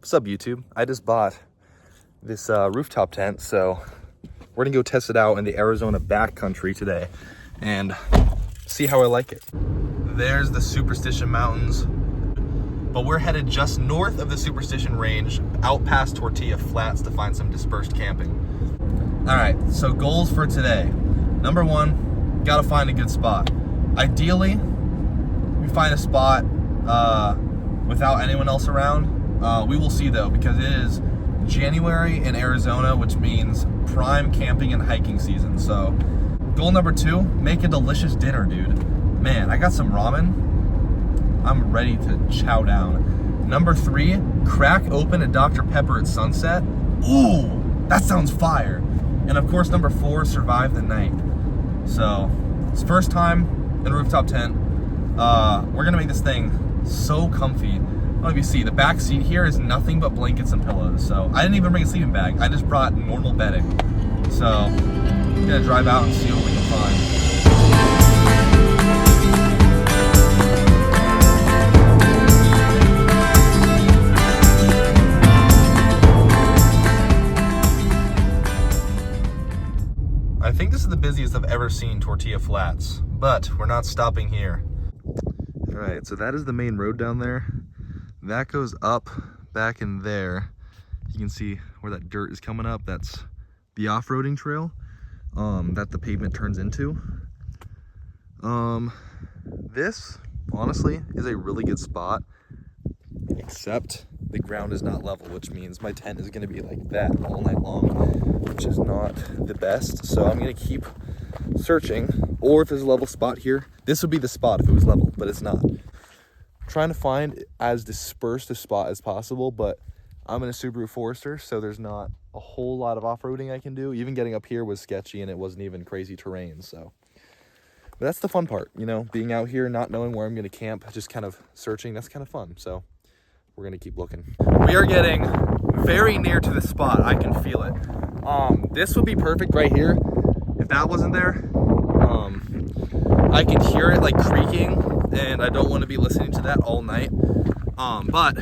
What's up, YouTube? I just bought this rooftop tent, so we're gonna go test it out in the Arizona backcountry today and see how I like it. There's the Superstition Mountains, but we're headed just north of the Superstition Range, out past Tortilla Flats to find some dispersed camping. All right, so goals for today. Number one, gotta find a good spot. Ideally, we find a spot without anyone else around. We will see though, because it is January in Arizona, which means prime camping and hiking season. So goal number two, make a delicious dinner, dude. Man, I got some ramen. I'm ready to chow down. Number three, crack open a Dr. Pepper at sunset. Ooh, that sounds fire. And of course, number four, survive the night. So it's first time in a rooftop tent. We're gonna make this thing so comfy. I don't know if you see, the back seat here is nothing but blankets and pillows. So I didn't even bring a sleeping bag. I just brought normal bedding. So I'm gonna drive out and see what we can find. I think this is the busiest I've ever seen Tortilla Flats, but we're not stopping here. All right, so that is the main road down there. That goes up back in there. You can see where that dirt is coming up. That's the off-roading trail that the pavement turns into. This, honestly, is a really good spot, except the ground is not level, which means my tent is gonna be like that all night long, which is not the best. So I'm gonna keep searching, or if there's a level spot here, this would be the spot if it was level, but it's not. Trying to find as dispersed a spot as possible, but I'm in a Subaru Forester, so there's not a whole lot of off-roading I can do. Even getting up here was sketchy, and it wasn't even crazy terrain. So, but that's the fun part, you know, being out here, not knowing where I'm going to camp, just kind of searching. That's kind of fun. So we're going to keep looking. We are getting very near to the spot. I can feel it. This would be perfect right here. If that wasn't there, I can hear it like creaking, and I don't want to be listening to that all night. But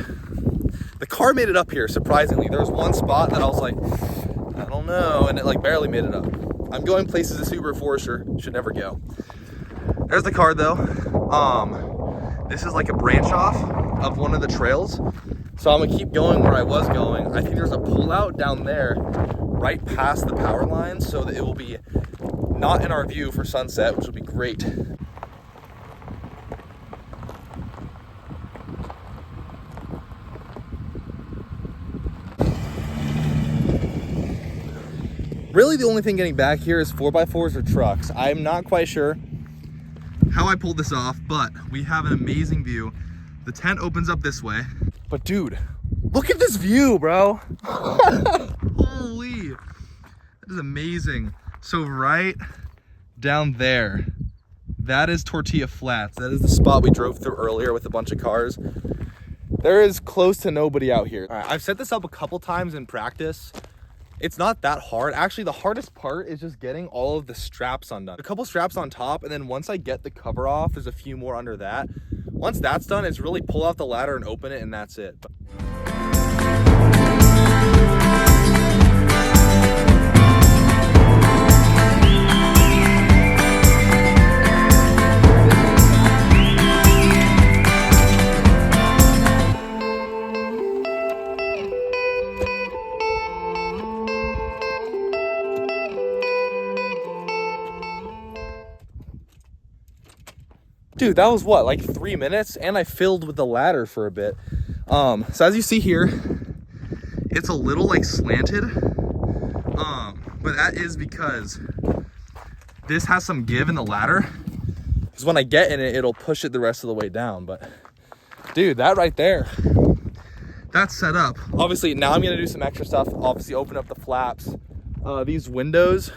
the car made it up here, surprisingly. There was one spot that I was like, I don't know, and it like barely made it up. I'm going places a Subaru Forester should never go. There's the car though. This is like a branch off of one of the trails. So I'm gonna keep going where I was going. I think there's a pullout down there right past the power line, so that it will be not in our view for sunset, which will be great. Really, the only thing getting back here is 4x4s or trucks. I'm not quite sure how I pulled this off, but we have an amazing view. The tent opens up this way. But dude, look at this view, bro. Holy, that is amazing. So right down there, that is Tortilla Flats. That is the spot we drove through earlier with a bunch of cars. There is close to nobody out here. All right, I've set this up a couple times in practice. It's not that hard. Actually, the hardest part is just getting all of the straps undone. A couple straps on top, and then once I get the cover off, there's a few more under that. Once that's done, it's really pull out the ladder and open it, and that's it. Dude, that was what, like 3 minutes? And I filled with the ladder for a bit. So as you see here, it's a little like slanted. But that is because this has some give in the ladder. Because when I get in it, it'll push it the rest of the way down. But dude, that right there, that's set up. Obviously, now I'm gonna do some extra stuff. Obviously, open up the flaps. These windows,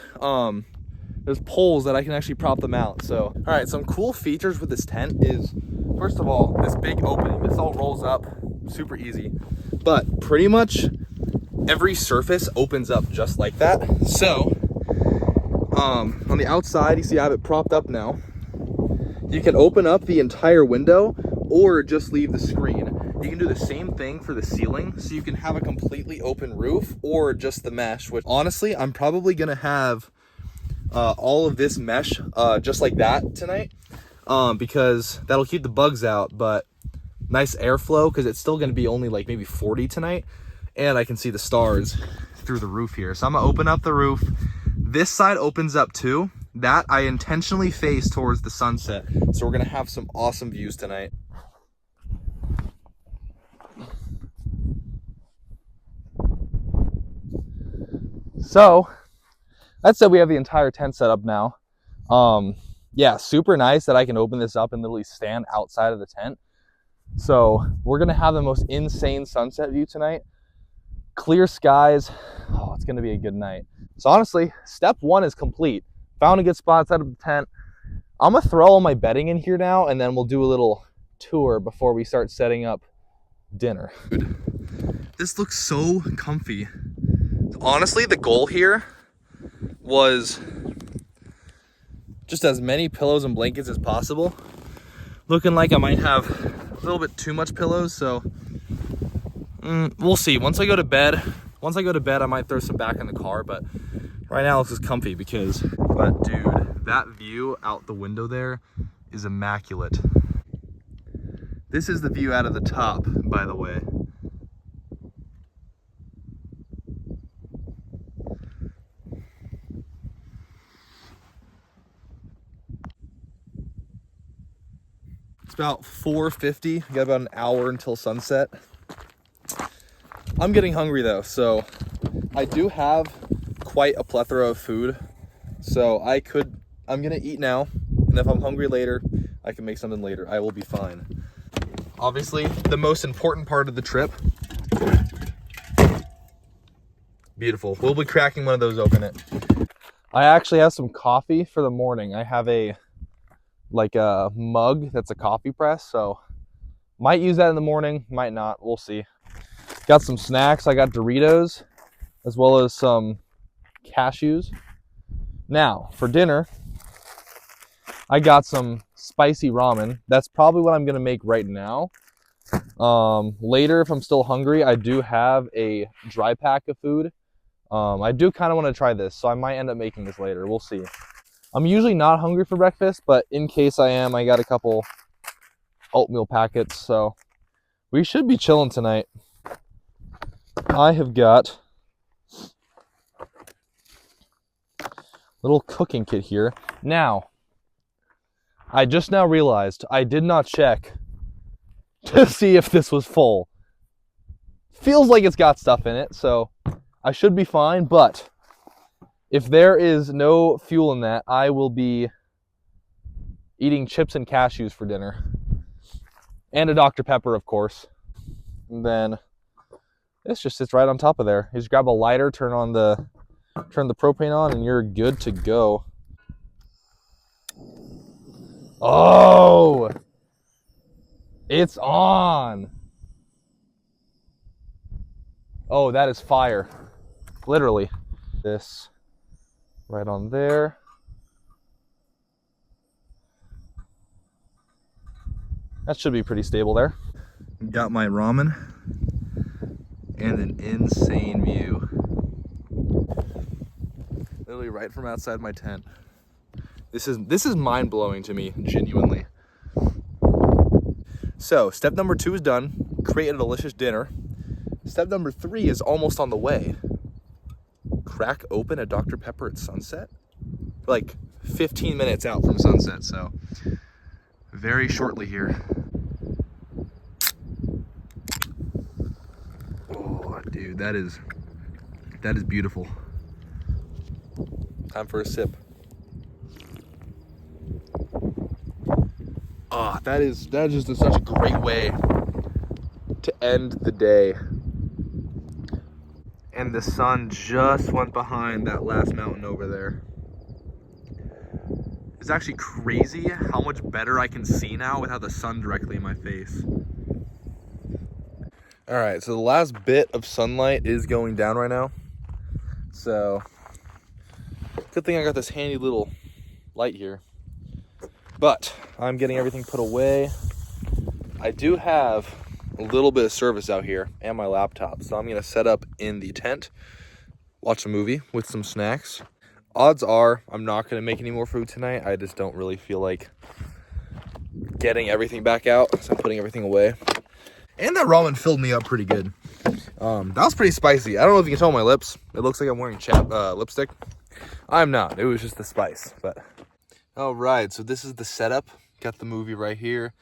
there's poles that I can actually prop them out. So, all right, some cool features with this tent is, first of all, this big opening. This all rolls up, super easy. But pretty much every surface opens up just like that. So, on the outside, you see I have it propped up now. You can open up the entire window or just leave the screen. You can do the same thing for the ceiling, so you can have a completely open roof or just the mesh, which honestly, I'm probably gonna have all of this mesh just like that tonight, because that'll keep the bugs out, but nice airflow, because it's still gonna be only like maybe 40 tonight, and I can see the stars through the roof here. So I'm gonna open up the roof. This side opens up too. That I intentionally face towards the sunset, so we're gonna have some awesome views tonight. So that said, we have the entire tent set up now. Yeah, super nice that I can open this up and literally stand outside of the tent. So we're gonna have the most insane sunset view tonight. Clear skies. Oh, it's gonna be a good night. So honestly, step one is complete. Found a good spot outside of the tent. I'm gonna throw all my bedding in here now, and then we'll do a little tour before we start setting up dinner. This looks so comfy. Honestly, the goal here was just as many pillows and blankets as possible. Looking like I might have a little bit too much pillows, so we'll see. Once I go to bed, I might throw some back in the car, but right now this is comfy because, but dude, that view out the window there is immaculate. This is the view out of the top, by the way. It's about 4:50. Got about an hour until sunset. I'm getting hungry though, so I do have quite a plethora of food. So I'm gonna eat now, and if I'm hungry later, I can make something later. I will be fine. Obviously, the most important part of the trip. Beautiful. We'll be cracking one of those open. I actually have some coffee for the morning. I have a mug that's a coffee press, so might use that in the morning, might not, we'll see. Got some snacks. I got Doritos as well as some cashews. Now for dinner, I got some spicy ramen. That's probably what I'm gonna make right now. Later, if I'm still hungry, I do have a dry pack of food. I do kind of want to try this, so I might end up making this later. We'll see. I'm usually not hungry for breakfast, but in case I am, I got a couple oatmeal packets, so we should be chilling tonight. I have got a little cooking kit here. Now, I just now realized I did not check to see if this was full. Feels like it's got stuff in it, so I should be fine, but if there is no fuel in that, I will be eating chips and cashews for dinner. And a Dr. Pepper, of course. And then this just sits right on top of there. You just grab a lighter, turn the propane on, and you're good to go. Oh! It's on! Oh, that is fire. Literally. This right on there. That should be pretty stable there. Got my ramen and an insane view. Literally right from outside my tent. This is mind-blowing to me, genuinely. So, step number 2 is done. Create a delicious dinner. Step number 3 is almost on the way. Crack open a Dr. Pepper at sunset. Like 15 minutes out from sunset, so very shortly here. Oh, dude, that is beautiful. Time for a sip. Ah, that is just such a great way to end the day. And the sun just went behind that last mountain over there. It's actually crazy how much better I can see now without the sun directly in my face. All right, so the last bit of sunlight is going down right now. So, good thing I got this handy little light here. But I'm getting everything put away. I do have a little bit of service out here and my laptop. So I'm going to set up in the tent, watch a movie with some snacks. Odds are I'm not going to make any more food tonight. I just don't really feel like getting everything back out. So I'm putting everything away. And that ramen filled me up pretty good. That was pretty spicy. I don't know if you can tell my lips. It looks like I'm wearing lipstick. I'm not. It was just the spice. But all right, so this is the setup. Got the movie right here.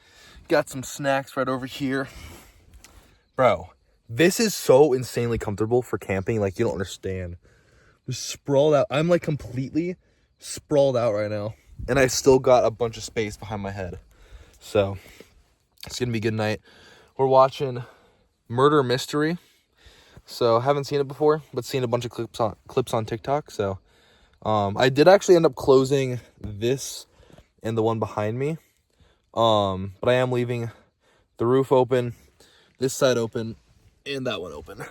Got some snacks right over here. Bro, this is so insanely comfortable for camping. Like, you don't understand. We're sprawled out. I'm like completely sprawled out right now. And I still got a bunch of space behind my head. So it's going to be a good night. We're watching Murder Mystery. So haven't seen it before, but seen a bunch of clips on TikTok. So I did actually end up closing this and the one behind me. But I am leaving the roof open, this side open, and that one open.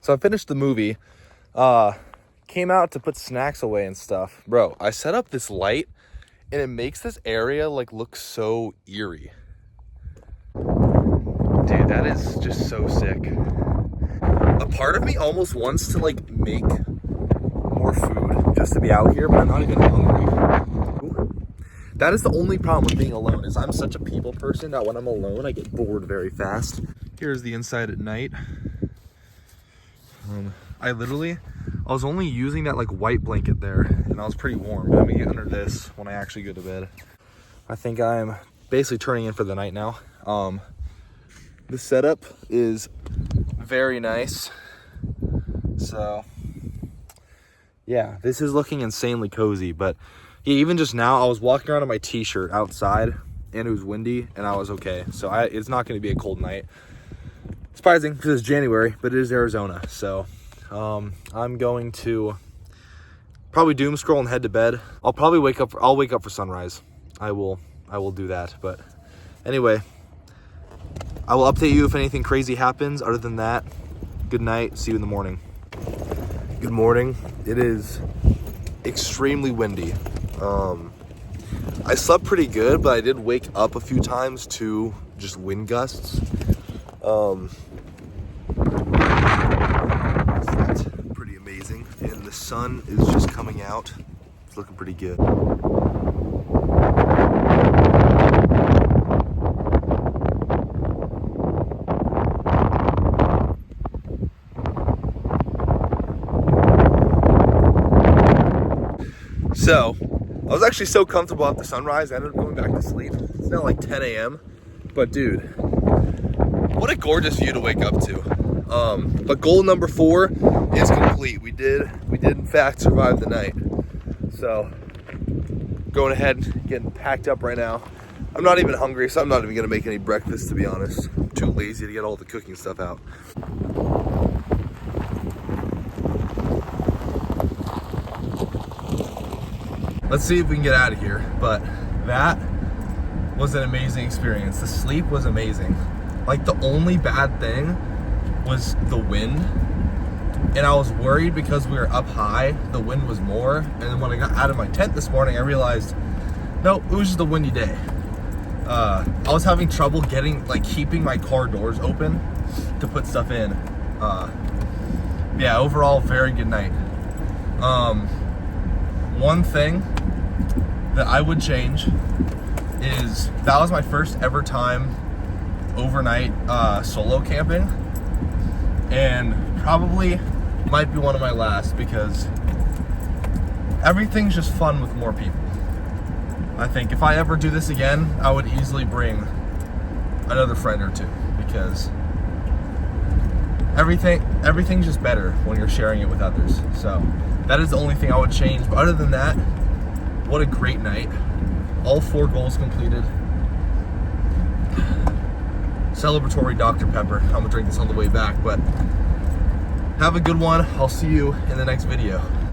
So I finished the movie, came out to put snacks away and stuff. Bro, I set up this light, and it makes this area, like, look so eerie. Dude, that is just so sick. A part of me almost wants to, like, make more food just to be out here, but I'm not even hungry. That is the only problem with being alone, is I'm such a people person that when I'm alone, I get bored very fast. Here's the inside at night. I was only using that like white blanket there, and I was pretty warm. But I'm gonna get under this when I actually go to bed. I think I'm basically turning in for the night now. The setup is very nice. So yeah, this is looking insanely cozy, but yeah, even just now, I was walking around in my t-shirt outside, and it was windy, and I was okay. So it's not going to be a cold night. Surprising, because it's January, but it is Arizona. So I'm going to probably doom scroll and head to bed. I'll wake up for sunrise. I will do that. But anyway, I will update you if anything crazy happens. Other than that, good night. See you in the morning. Good morning. It is extremely windy. I slept pretty good, but I did wake up a few times to just wind gusts. That's pretty amazing. And the sun is just coming out. It's looking pretty good. So, I was actually so comfortable after sunrise, I ended up going back to sleep. It's now like 10 a.m. But dude, what a gorgeous view to wake up to. But goal number 4 is complete. We did in fact survive the night. So, going ahead, getting packed up right now. I'm not even hungry, so I'm not even gonna make any breakfast, to be honest. I'm too lazy to get all the cooking stuff out. Let's see if we can get out of here. But that was an amazing experience. The sleep was amazing. Like, the only bad thing was the wind. And I was worried because we were up high, the wind was more. And then when I got out of my tent this morning, I realized, no, it was just a windy day. I was having trouble keeping my car doors open to put stuff in. Yeah, overall, very good night. One thing that I would change is that was my first ever time overnight solo camping, and probably might be one of my last, because everything's just fun with more people. I think if I ever do this again, I would easily bring another friend or two, because everything's just better when you're sharing it with others. So that is the only thing I would change. But other than that, what a great night. All 4 goals completed. Celebratory Dr. Pepper. I'm gonna drink this on the way back, but have a good one. I'll see you in the next video.